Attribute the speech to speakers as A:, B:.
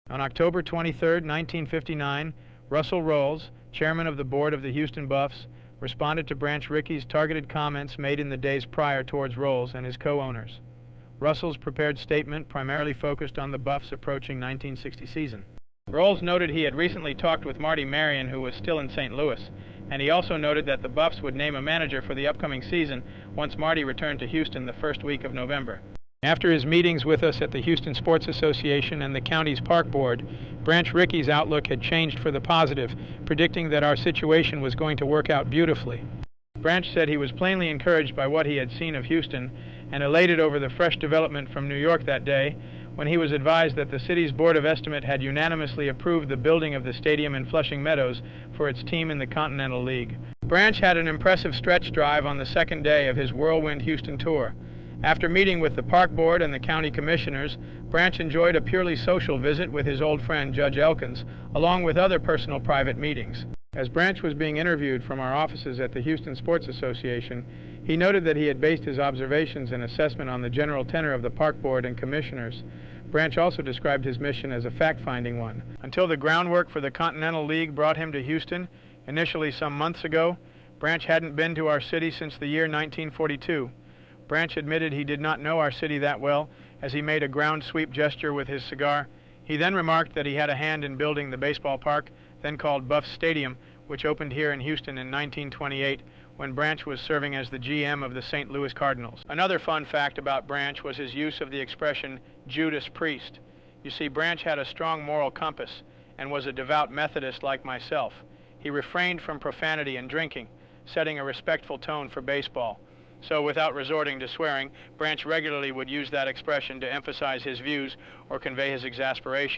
A: On October 23, 1959, Russell Rowles, chairman of the board of the Houston Buffs, responded to Branch Rickey's targeted comments made in the days prior towards Rowles and his co-owners. Russell's prepared statement primarily focused on the Buffs' approaching 1960 season. Rowles noted he had recently talked with Marty Marion, who was still in St. Louis, and he also noted that the Buffs would name a manager for the upcoming season once Marty returned to Houston the first week of November. After his meetings with us at the Houston Sports Association and the county's park board, Branch Rickey's outlook had changed for the positive, predicting that our situation was going to work out beautifully. Branch said he was plainly encouraged by what he had seen of Houston and elated over the fresh development from New York that day when he was advised that the city's Board of Estimate had unanimously approved the building of the stadium in Flushing Meadows for its team in the Continental League. Branch had an impressive stretch drive on the second day of his Whirlwind Houston tour. After meeting with the park board and the county commissioners, Branch enjoyed a purely social visit with his old friend Judge Elkins, along with other personal private meetings. As Branch was being interviewed from our offices at the Houston Sports Association, he noted that he had based his observations and assessment on the general tenor of the park board and commissioners. Branch also described his mission as a fact-finding one. Until the groundwork for the Continental League brought him to Houston, initially some months ago, Branch hadn't been to our city since the year 1942. Branch admitted he did not know our city that well as he made a ground sweep gesture with his cigar. He then remarked that he had a hand in building the baseball park, then called Buffs Stadium, which opened here in Houston in 1928 when Branch was serving as the GM of the St. Louis Cardinals. Another fun fact about Branch was his use of the expression Judas Priest. You see, Branch had a strong moral compass and was a devout Methodist like myself. He refrained from profanity and drinking, setting a respectful tone for baseball. So without resorting to swearing, Branch regularly would use that expression to emphasize his views or convey his exasperation.